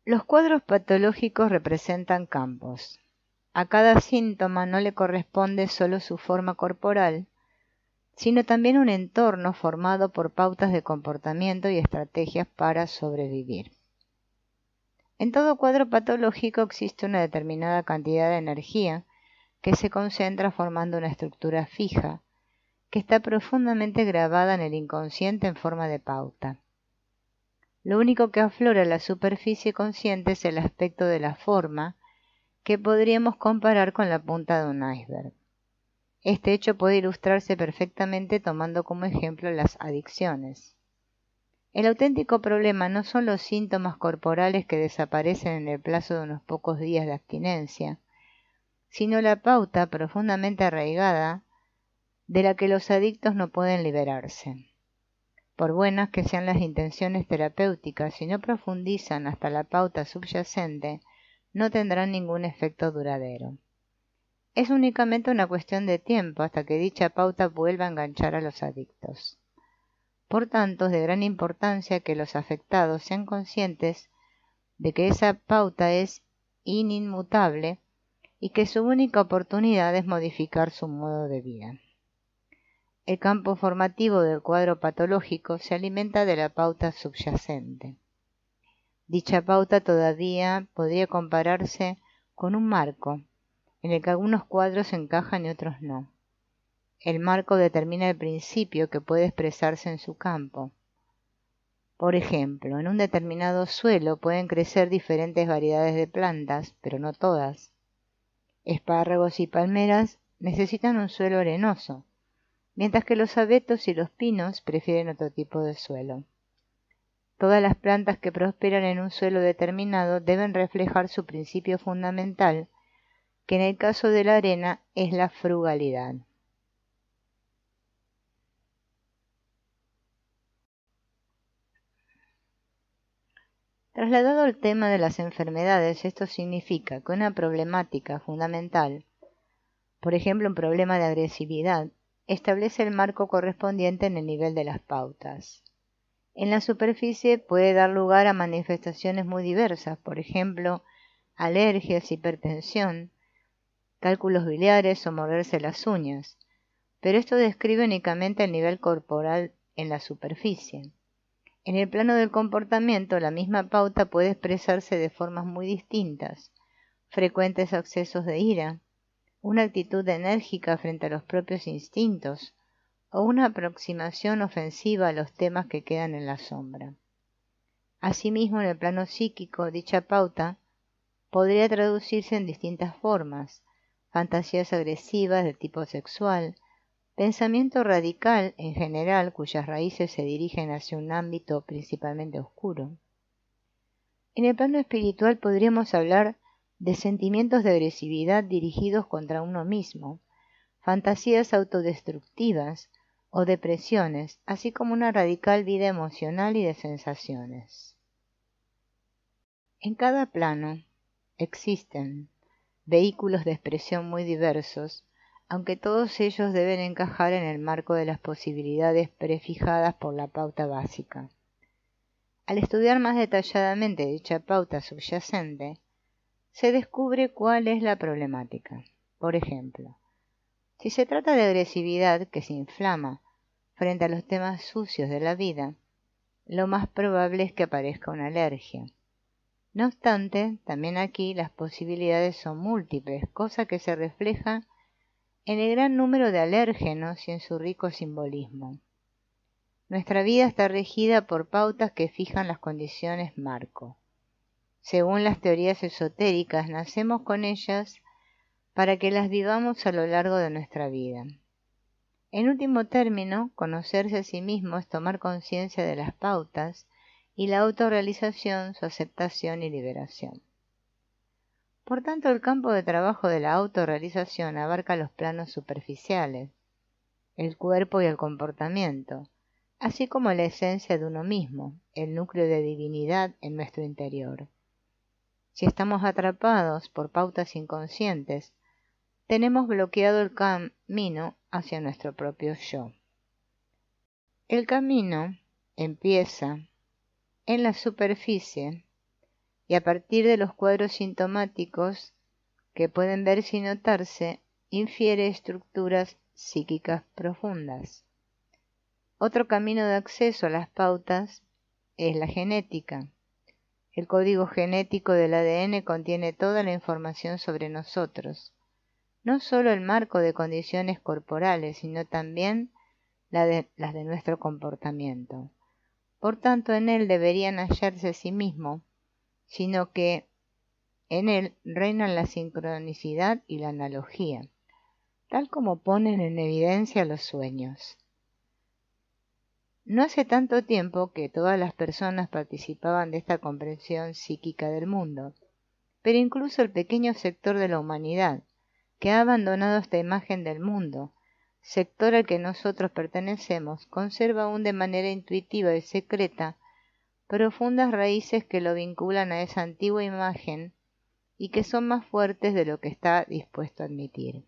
Los cuadros patológicos representan campos. A cada síntoma no le corresponde solo su forma corporal, sino también un entorno formado por pautas de comportamiento y estrategias para sobrevivir. En todo cuadro patológico existe una determinada cantidad de energía que se concentra formando una estructura fija, que está profundamente grabada en el inconsciente en forma de pauta. Lo único que aflora a la superficie consciente es el aspecto de la forma, que podríamos comparar con la punta de un iceberg. Este hecho puede ilustrarse perfectamente tomando como ejemplo las adicciones. El auténtico problema no son los síntomas corporales que desaparecen en el plazo de unos pocos días de abstinencia, sino la pauta profundamente arraigada de la que los adictos no pueden liberarse. Por buenas que sean las intenciones terapéuticas, si no profundizan hasta la pauta subyacente, no tendrán ningún efecto duradero. Es únicamente una cuestión de tiempo hasta que dicha pauta vuelva a enganchar a los adictos. Por tanto, es de gran importancia que los afectados sean conscientes de que esa pauta es inmutable y que su única oportunidad es modificar su modo de vida. El campo formativo del cuadro patológico se alimenta de la pauta subyacente. Dicha pauta todavía podría compararse con un marco, en el que algunos cuadros encajan y otros no. El marco determina el principio que puede expresarse en su campo. Por ejemplo, en un determinado suelo pueden crecer diferentes variedades de plantas, pero no todas. Espárragos y palmeras necesitan un suelo arenoso, mientras que los abetos y los pinos prefieren otro tipo de suelo. Todas las plantas que prosperan en un suelo determinado deben reflejar su principio fundamental, que en el caso de la arena es la frugalidad. Trasladado al tema de las enfermedades, esto significa que una problemática fundamental, por ejemplo un problema de agresividad, establece el marco correspondiente en el nivel de las pautas. En la superficie puede dar lugar a manifestaciones muy diversas, por ejemplo, alergias, hipertensión, cálculos biliares o morderse las uñas, pero esto describe únicamente el nivel corporal en la superficie. En el plano del comportamiento, la misma pauta puede expresarse de formas muy distintas: frecuentes accesos de ira, una actitud enérgica frente a los propios instintos, o una aproximación ofensiva a los temas que quedan en la sombra. Asimismo, en el plano psíquico, dicha pauta podría traducirse en distintas formas: fantasías agresivas de tipo sexual, pensamiento radical en general cuyas raíces se dirigen hacia un ámbito principalmente oscuro. En el plano espiritual podríamos hablar de sentimientos de agresividad dirigidos contra uno mismo, fantasías autodestructivas o depresiones, así como una radical vida emocional y de sensaciones. En cada plano existen vehículos de expresión muy diversos, aunque todos ellos deben encajar en el marco de las posibilidades prefijadas por la pauta básica. Al estudiar más detalladamente dicha pauta subyacente, se descubre cuál es la problemática. Por ejemplo, si se trata de agresividad que se inflama frente a los temas sucios de la vida, lo más probable es que aparezca una alergia. No obstante, también aquí las posibilidades son múltiples, cosa que se refleja en el gran número de alérgenos y en su rico simbolismo. Nuestra vida está regida por pautas que fijan las condiciones marco. Según las teorías esotéricas, nacemos con ellas para que las vivamos a lo largo de nuestra vida. En último término, conocerse a sí mismo es tomar conciencia de las pautas y la autorrealización, su aceptación y liberación. Por tanto, el campo de trabajo de la autorrealización abarca los planos superficiales, el cuerpo y el comportamiento, así como la esencia de uno mismo, el núcleo de divinidad en nuestro interior. Si estamos atrapados por pautas inconscientes, tenemos bloqueado el camino hacia nuestro propio yo. El camino empieza en la superficie y a partir de los cuadros sintomáticos que pueden verse y notarse, infiere estructuras psíquicas profundas. Otro camino de acceso a las pautas es la genética. El código genético del ADN contiene toda la información sobre nosotros, no solo el marco de condiciones corporales, sino también las de nuestro comportamiento. Por tanto, en él deberían hallarse a sí mismo, sino que en él reinan la sincronicidad y la analogía, tal como ponen en evidencia los sueños. No hace tanto tiempo que todas las personas participaban de esta comprensión psíquica del mundo, pero incluso el pequeño sector de la humanidad que ha abandonado esta imagen del mundo, sector al que nosotros pertenecemos, conserva aún de manera intuitiva y secreta profundas raíces que lo vinculan a esa antigua imagen y que son más fuertes de lo que está dispuesto a admitir.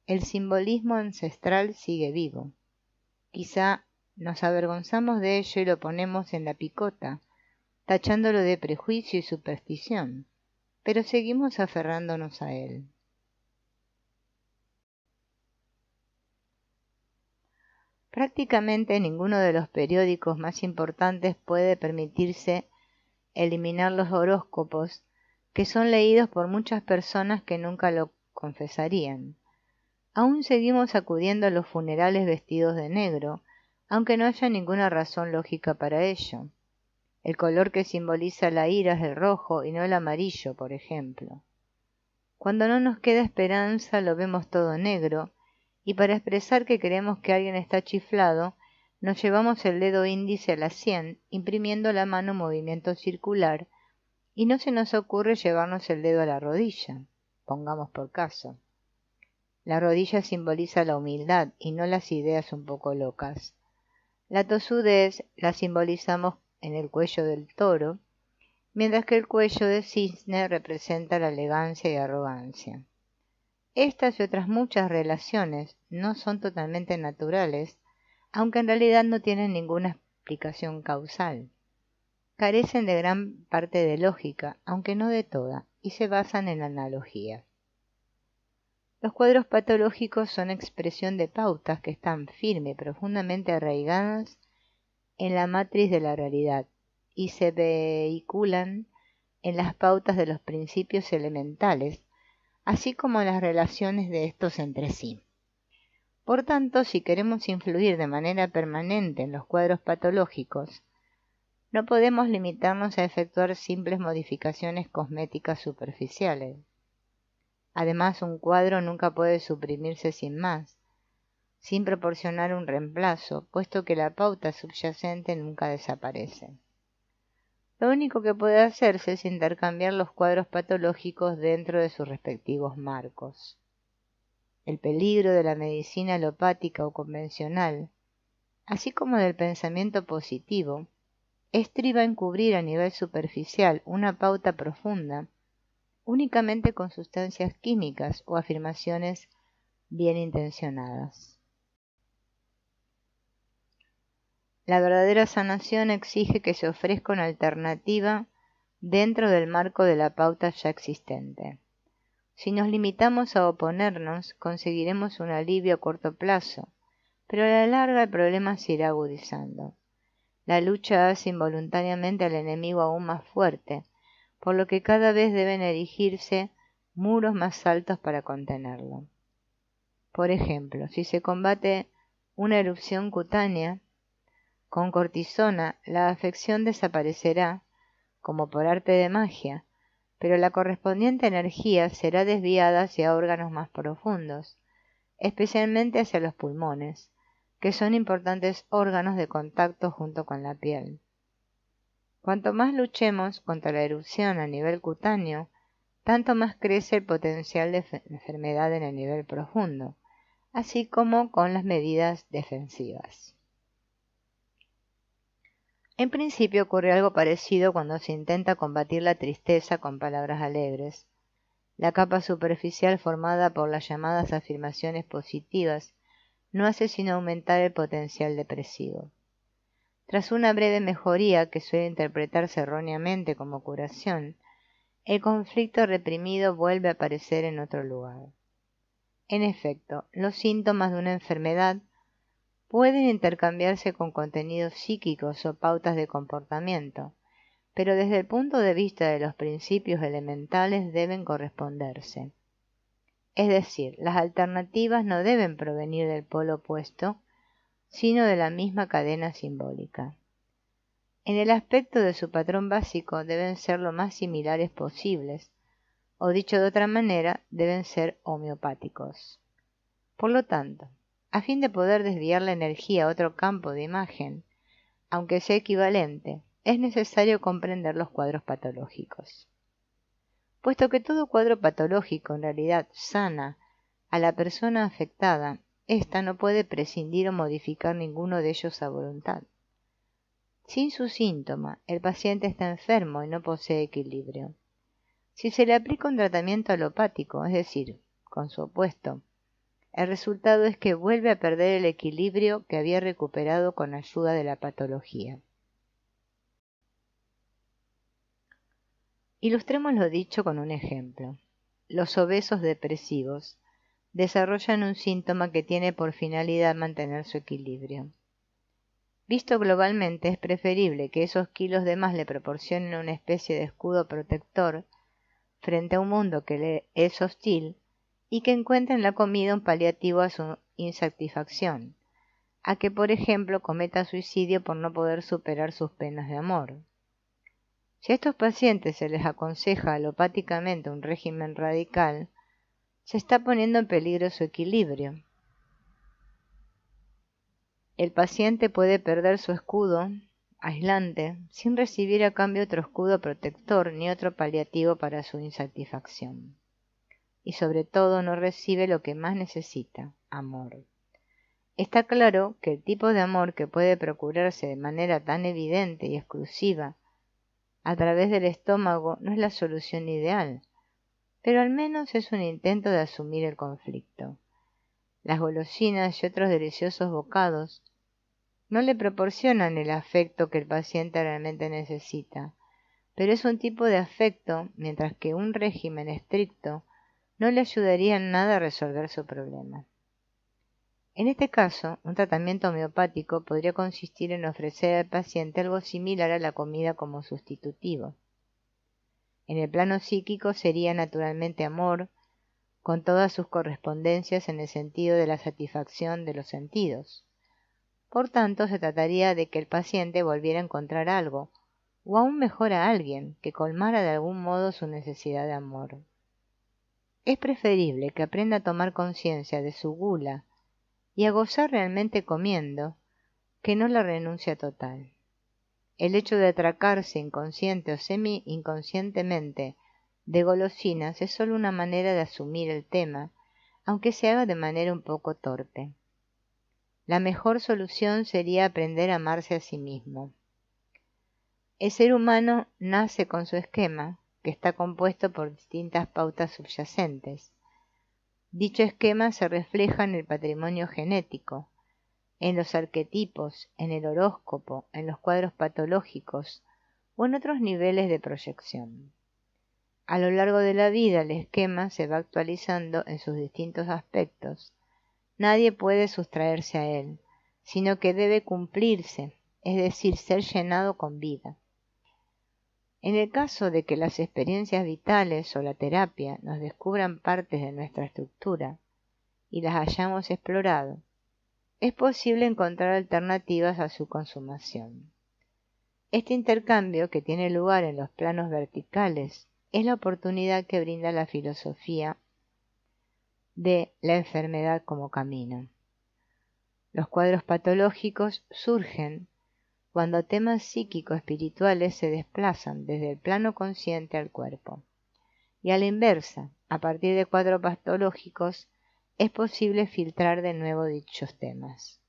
El simbolismo ancestral sigue vivo. Quizá nos avergonzamos de ello y lo ponemos en la picota, tachándolo de prejuicio y superstición, pero seguimos aferrándonos a él. Prácticamente ninguno de los periódicos más importantes puede permitirse eliminar los horóscopos, que son leídos por muchas personas que nunca lo confesarían. Aún seguimos acudiendo a los funerales vestidos de negro, aunque no haya ninguna razón lógica para ello. El color que simboliza la ira es el rojo y no el amarillo, por ejemplo. Cuando no nos queda esperanza, lo vemos todo negro, y para expresar que creemos que alguien está chiflado, nos llevamos el dedo índice a la sien, imprimiendo la mano en movimiento circular, y no se nos ocurre llevarnos el dedo a la rodilla, pongamos por caso. La rodilla simboliza la humildad y no las ideas un poco locas. La tosudez la simbolizamos en el cuello del toro, mientras que el cuello de cisne representa la elegancia y arrogancia. Estas y otras muchas relaciones no son totalmente naturales, aunque en realidad no tienen ninguna explicación causal. Carecen de gran parte de lógica, aunque no de toda, y se basan en la analogía. Los cuadros patológicos son expresión de pautas que están firme y profundamente arraigadas en la matriz de la realidad y se vehiculan en las pautas de los principios elementales, así como las relaciones de estos entre sí. Por tanto, si queremos influir de manera permanente en los cuadros patológicos, no podemos limitarnos a efectuar simples modificaciones cosméticas superficiales. Además, un cuadro nunca puede suprimirse sin más, sin proporcionar un reemplazo, puesto que la pauta subyacente nunca desaparece. Lo único que puede hacerse es intercambiar los cuadros patológicos dentro de sus respectivos marcos. El peligro de la medicina alopática o convencional, así como del pensamiento positivo, estriba en cubrir a nivel superficial una pauta profunda únicamente con sustancias químicas o afirmaciones bien intencionadas. La verdadera sanación exige que se ofrezca una alternativa dentro del marco de la pauta ya existente. Si nos limitamos a oponernos, conseguiremos un alivio a corto plazo, pero a la larga el problema se irá agudizando. La lucha hace involuntariamente al enemigo aún más fuerte, por lo que cada vez deben erigirse muros más altos para contenerlo. Por ejemplo, si se combate una erupción cutánea con cortisona, la afección desaparecerá, como por arte de magia, pero la correspondiente energía será desviada hacia órganos más profundos, especialmente hacia los pulmones, que son importantes órganos de contacto junto con la piel. Cuanto más luchemos contra la erupción a nivel cutáneo, tanto más crece el potencial de enfermedad en el nivel profundo, así como con las medidas defensivas. En principio ocurre algo parecido cuando se intenta combatir la tristeza con palabras alegres. La capa superficial formada por las llamadas afirmaciones positivas no hace sino aumentar el potencial depresivo. Tras una breve mejoría que suele interpretarse erróneamente como curación, el conflicto reprimido vuelve a aparecer en otro lugar. En efecto, los síntomas de una enfermedad pueden intercambiarse con contenidos psíquicos o pautas de comportamiento, pero desde el punto de vista de los principios elementales deben corresponderse. Es decir, las alternativas no deben provenir del polo opuesto, sino de la misma cadena simbólica. En el aspecto de su patrón básico deben ser lo más similares posibles, o dicho de otra manera, deben ser homeopáticos. Por lo tanto, a fin de poder desviar la energía a otro campo de imagen, aunque sea equivalente, es necesario comprender los cuadros patológicos. Puesto que todo cuadro patológico en realidad sana a la persona afectada, ésta no puede prescindir o modificar ninguno de ellos a voluntad. Sin su síntoma, el paciente está enfermo y no posee equilibrio. Si se le aplica un tratamiento alopático, es decir, con su opuesto, el resultado es que vuelve a perder el equilibrio que había recuperado con ayuda de la patología. Ilustremos lo dicho con un ejemplo. Los obesos depresivos desarrollan un síntoma que tiene por finalidad mantener su equilibrio. Visto globalmente, es preferible que esos kilos de más le proporcionen una especie de escudo protector frente a un mundo que le es hostil y que encuentre en la comida un paliativo a su insatisfacción, a que por ejemplo cometa suicidio por no poder superar sus penas de amor. Si a estos pacientes se les aconseja alopáticamente un régimen radical, se está poniendo en peligro su equilibrio. El paciente puede perder su escudo aislante sin recibir a cambio otro escudo protector ni otro paliativo para su insatisfacción. Y sobre todo no recibe lo que más necesita, amor. Está claro que el tipo de amor que puede procurarse de manera tan evidente y exclusiva a través del estómago no es la solución ideal, pero al menos es un intento de asumir el conflicto. Las golosinas y otros deliciosos bocados no le proporcionan el afecto que el paciente realmente necesita, pero es un tipo de afecto, mientras que un régimen estricto no le ayudaría en nada a resolver su problema. En este caso, un tratamiento homeopático podría consistir en ofrecer al paciente algo similar a la comida como sustitutivo. En el plano psíquico sería naturalmente amor, con todas sus correspondencias en el sentido de la satisfacción de los sentidos. Por tanto, se trataría de que el paciente volviera a encontrar algo, o aún mejor a alguien, que colmara de algún modo su necesidad de amor. Es preferible que aprenda a tomar conciencia de su gula y a gozar realmente comiendo, que no la renuncia total. El hecho de atracarse inconsciente o semi-inconscientemente de golosinas es solo una manera de asumir el tema, aunque se haga de manera un poco torpe. La mejor solución sería aprender a amarse a sí mismo. El ser humano nace con su esquema, que está compuesto por distintas pautas subyacentes. Dicho esquema se refleja en el patrimonio genético, en los arquetipos, en el horóscopo, en los cuadros patológicos o en otros niveles de proyección. A lo largo de la vida el esquema se va actualizando en sus distintos aspectos. Nadie puede sustraerse a él, sino que debe cumplirse, es decir, ser llenado con vida. En el caso de que las experiencias vitales o la terapia nos descubran partes de nuestra estructura y las hayamos explorado, es posible encontrar alternativas a su consumación. Este intercambio, que tiene lugar en los planos verticales, es la oportunidad que brinda la filosofía de la enfermedad como camino. Los cuadros patológicos surgen cuando temas psíquico-espirituales se desplazan desde el plano consciente al cuerpo. Y a la inversa, a partir de cuadros patológicos, es posible filtrar de nuevo dichos temas.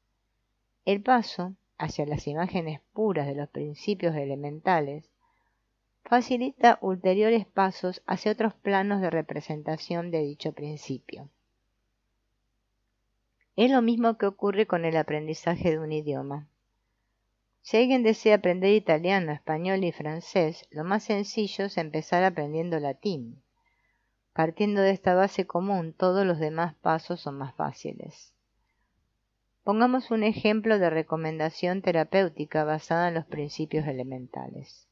El paso hacia las imágenes puras de los principios elementales facilita ulteriores pasos hacia otros planos de representación de dicho principio. Es lo mismo que ocurre con el aprendizaje de un idioma. Si alguien desea aprender italiano, español y francés, lo más sencillo es empezar aprendiendo latín. Partiendo de esta base común, todos los demás pasos son más fáciles. Pongamos un ejemplo de recomendación terapéutica basada en los principios elementales.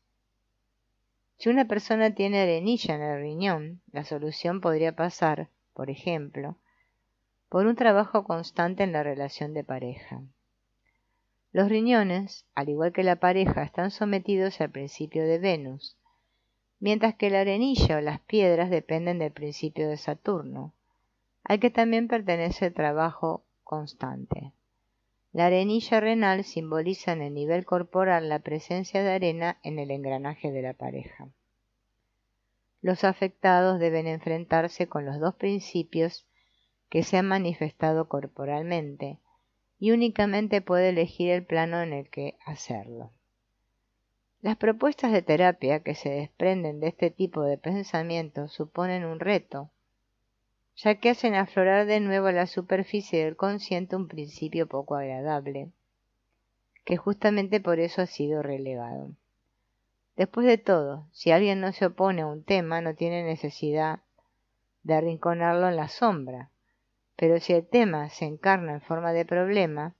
Si una persona tiene arenilla en el riñón, la solución podría pasar, por ejemplo, por un trabajo constante en la relación de pareja. Los riñones, al igual que la pareja, están sometidos al principio de Venus, mientras que la arenilla o las piedras dependen del principio de Saturno, al que también pertenece el trabajo constante. La arenilla renal simboliza en el nivel corporal la presencia de arena en el engranaje de la pareja. Los afectados deben enfrentarse con los dos principios que se han manifestado corporalmente, y únicamente puede elegir el plano en el que hacerlo. Las propuestas de terapia que se desprenden de este tipo de pensamientos suponen un reto, ya que hacen aflorar de nuevo a la superficie del consciente un principio poco agradable, que justamente por eso ha sido relegado. Después de todo, si alguien no se opone a un tema, no tiene necesidad de arrinconarlo en la sombra, pero si el tema se encarna en forma de problema,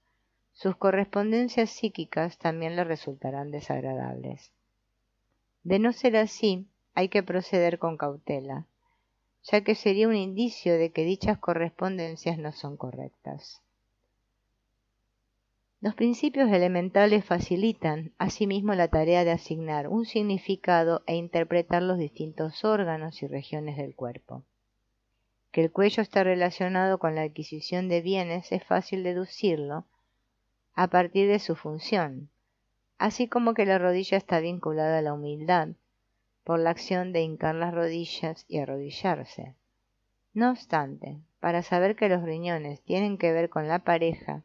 sus correspondencias psíquicas también le resultarán desagradables. De no ser así, hay que proceder con cautela, ya que sería un indicio de que dichas correspondencias no son correctas. Los principios elementales facilitan, asimismo, la tarea de asignar un significado e interpretar los distintos órganos y regiones del cuerpo. Que el cuello está relacionado con la adquisición de bienes es fácil deducirlo a partir de su función, así como que la rodilla está vinculada a la humildad, por la acción de hincar las rodillas y arrodillarse. No obstante, para saber que los riñones tienen que ver con la pareja,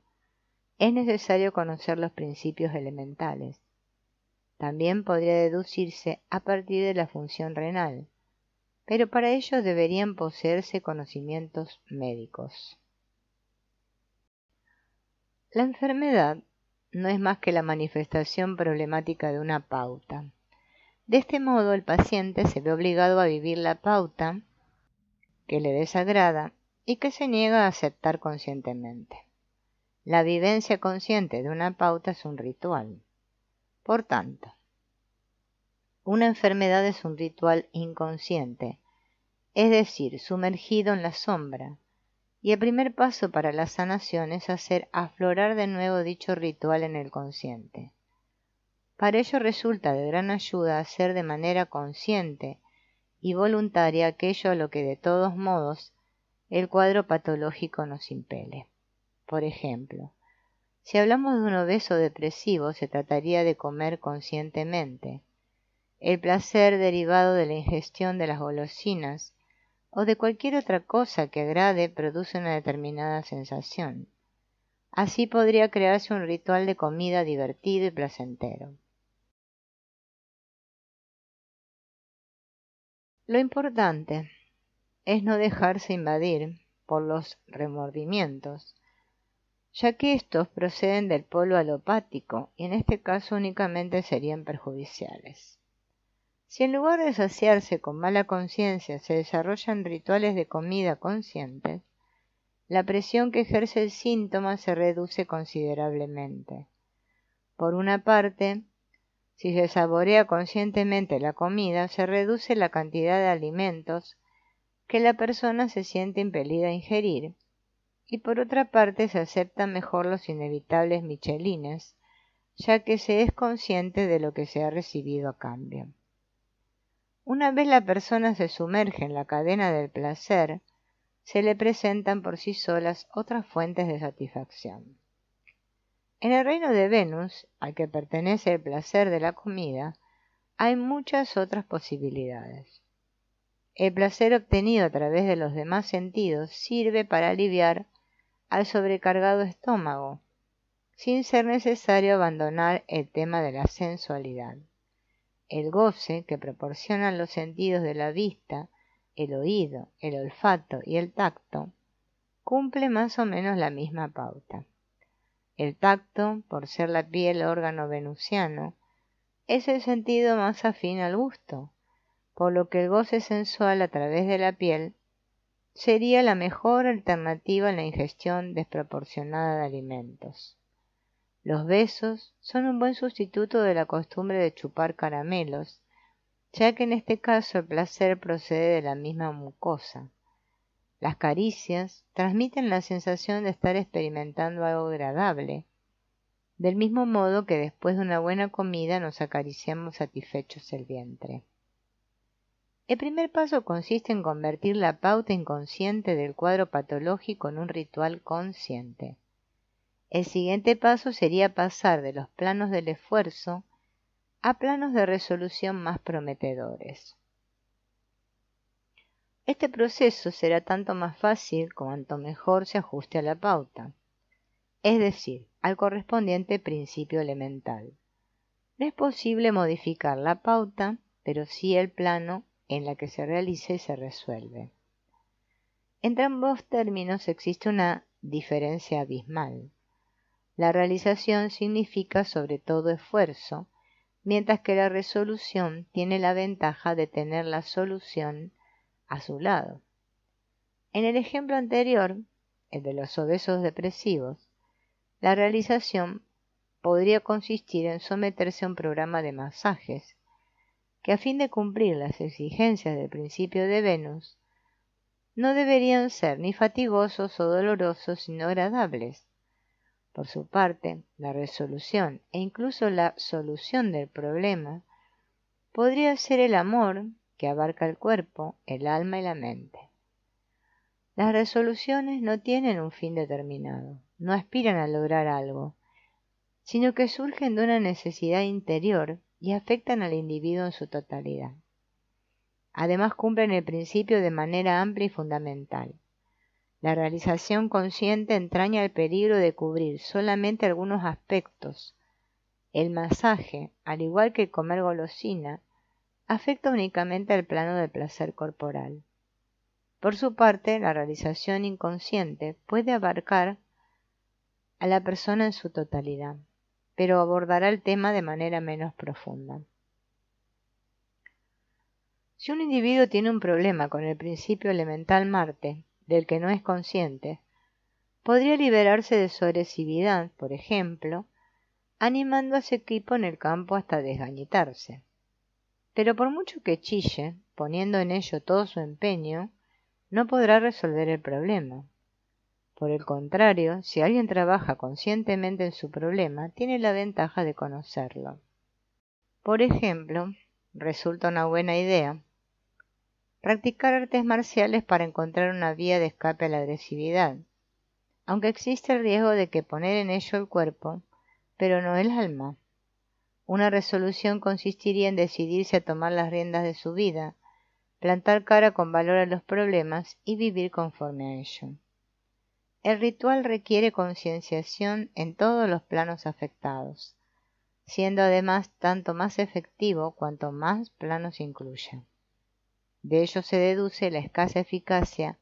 es necesario conocer los principios elementales. También podría deducirse a partir de la función renal, pero para ello deberían poseerse conocimientos médicos. La enfermedad no es más que la manifestación problemática de una pauta. De este modo, el paciente se ve obligado a vivir la pauta que le desagrada y que se niega a aceptar conscientemente. La vivencia consciente de una pauta es un ritual. Por tanto, una enfermedad es un ritual inconsciente, es decir, sumergido en la sombra, y el primer paso para la sanación es hacer aflorar de nuevo dicho ritual en el consciente. Para ello resulta de gran ayuda hacer de manera consciente y voluntaria aquello a lo que de todos modos el cuadro patológico nos impele. Por ejemplo, si hablamos de un obeso depresivo, se trataría de comer conscientemente. El placer derivado de la ingestión de las golosinas o de cualquier otra cosa que agrade produce una determinada sensación. Así podría crearse un ritual de comida divertido y placentero. Lo importante es no dejarse invadir por los remordimientos, ya que estos proceden del polo alopático y en este caso únicamente serían perjudiciales. Si en lugar de saciarse con mala conciencia se desarrollan rituales de comida conscientes, la presión que ejerce el síntoma se reduce considerablemente. Por una parte, si se saborea conscientemente la comida, se reduce la cantidad de alimentos que la persona se siente impelida a ingerir, y por otra parte se aceptan mejor los inevitables michelines, ya que se es consciente de lo que se ha recibido a cambio. Una vez la persona se sumerge en la cadena del placer, se le presentan por sí solas otras fuentes de satisfacción. En el reino de Venus, al que pertenece el placer de la comida, hay muchas otras posibilidades. El placer obtenido a través de los demás sentidos sirve para aliviar al sobrecargado estómago, sin ser necesario abandonar el tema de la sensualidad. El goce que proporcionan los sentidos de la vista, el oído, el olfato y el tacto cumple más o menos la misma pauta. El tacto, por ser la piel órgano venusiano, es el sentido más afín al gusto, por lo que el goce sensual a través de la piel sería la mejor alternativa en la ingestión desproporcionada de alimentos. Los besos son un buen sustituto de la costumbre de chupar caramelos, ya que en este caso el placer procede de la misma mucosa. Las caricias transmiten la sensación de estar experimentando algo agradable, del mismo modo que después de una buena comida nos acariciamos satisfechos el vientre. El primer paso consiste en convertir la pauta inconsciente del cuadro patológico en un ritual consciente. El siguiente paso sería pasar de los planos del esfuerzo a planos de resolución más prometedores. Este proceso será tanto más fácil cuanto mejor se ajuste a la pauta, es decir, al correspondiente principio elemental. No es posible modificar la pauta, pero sí el plano en la que se realiza y se resuelve. Entre ambos términos existe una diferencia abismal. La realización significa sobre todo esfuerzo, mientras que la resolución tiene la ventaja de tener la solución a su lado. En el ejemplo anterior, el de los obesos depresivos, la realización podría consistir en someterse a un programa de masajes, que a fin de cumplir las exigencias del principio de Venus, no deberían ser ni fatigosos o dolorosos, sino agradables. Por su parte, la resolución e incluso la solución del problema podría ser el amor que abarca el cuerpo, el alma y la mente. Las resoluciones no tienen un fin determinado, no aspiran a lograr algo, sino que surgen de una necesidad interior y afectan al individuo en su totalidad. Además, cumplen el principio de manera amplia y fundamental. La realización consciente entraña el peligro de cubrir solamente algunos aspectos. El masaje, al igual que comer golosina, afecta únicamente al plano del placer corporal. Por su parte, la realización inconsciente puede abarcar a la persona en su totalidad, pero abordará el tema de manera menos profunda. Si un individuo tiene un problema con el principio elemental Marte, del que no es consciente, podría liberarse de su agresividad, por ejemplo, animando a su equipo en el campo hasta desgañitarse. Pero por mucho que chille, poniendo en ello todo su empeño, no podrá resolver el problema. Por el contrario, si alguien trabaja conscientemente en su problema, tiene la ventaja de conocerlo. Por ejemplo, resulta una buena idea practicar artes marciales para encontrar una vía de escape a la agresividad, aunque existe el riesgo de que poner en ello el cuerpo, pero no el alma. Una resolución consistiría en decidirse a tomar las riendas de su vida, plantar cara con valor a los problemas y vivir conforme a ello. El ritual requiere concienciación en todos los planos afectados, siendo además tanto más efectivo cuanto más planos incluya. De ello se deduce la escasa eficacia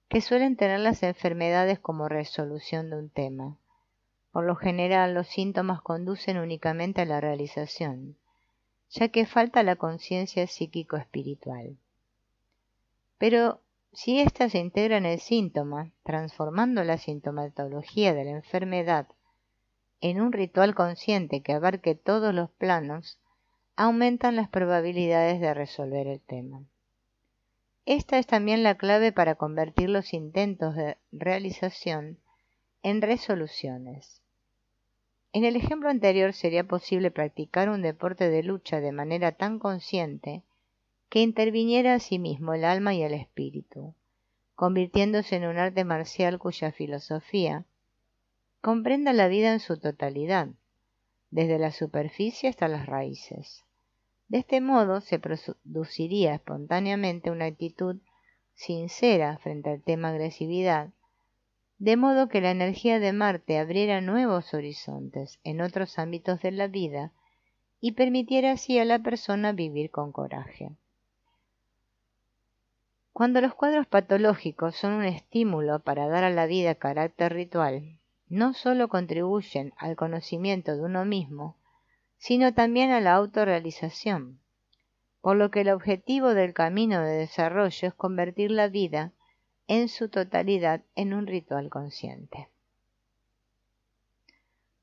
que suelen tener las enfermedades como resolución de un tema. Por lo general, los síntomas conducen únicamente a la realización, ya que falta la conciencia psíquico-espiritual. Pero si ésta se integra en el síntoma, transformando la sintomatología de la enfermedad en un ritual consciente que abarque todos los planos, aumentan las probabilidades de resolver el tema. Esta es también la clave para convertir los intentos de realización en resoluciones. En el ejemplo anterior sería posible practicar un deporte de lucha de manera tan consciente que interviniera a sí mismo el alma y el espíritu, convirtiéndose en un arte marcial cuya filosofía comprenda la vida en su totalidad, desde la superficie hasta las raíces. De este modo se produciría espontáneamente una actitud sincera frente al tema agresividad, de modo que la energía de Marte abriera nuevos horizontes en otros ámbitos de la vida y permitiera así a la persona vivir con coraje. Cuando los cuadros patológicos son un estímulo para dar a la vida carácter ritual, no solo contribuyen al conocimiento de uno mismo, sino también a la autorrealización, por lo que el objetivo del camino de desarrollo es convertir la vida en su totalidad en un ritual consciente.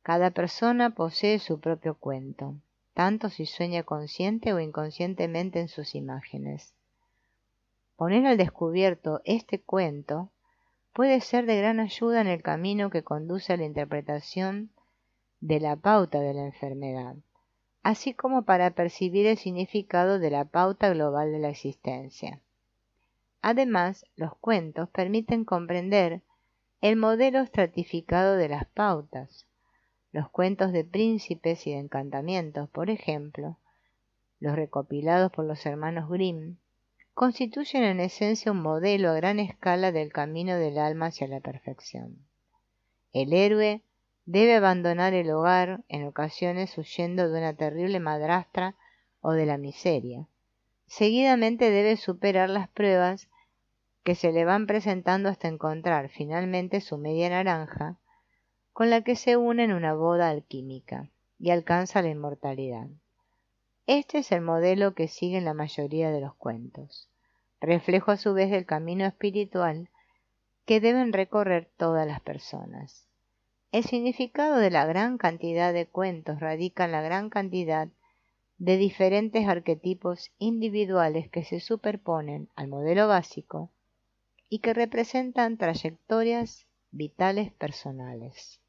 Cada persona posee su propio cuento, tanto si sueña consciente o inconscientemente en sus imágenes. Poner al descubierto este cuento puede ser de gran ayuda en el camino que conduce a la interpretación de la pauta de la enfermedad, así como para percibir el significado de la pauta global de la existencia. Además, los cuentos permiten comprender el modelo estratificado de las pautas. Los cuentos de príncipes y de encantamientos, por ejemplo, los recopilados por los hermanos Grimm, constituyen en esencia un modelo a gran escala del camino del alma hacia la perfección. El héroe debe abandonar el hogar, en ocasiones huyendo de una terrible madrastra o de la miseria. Seguidamente debe superar las pruebas que se le van presentando hasta encontrar finalmente su media naranja, con la que se une en una boda alquímica y alcanza la inmortalidad. Este es el modelo que siguen la mayoría de los cuentos, reflejo a su vez del camino espiritual que deben recorrer todas las personas. El significado de la gran cantidad de cuentos radica en la gran cantidad de diferentes arquetipos individuales que se superponen al modelo básico y que representan trayectorias vitales personales.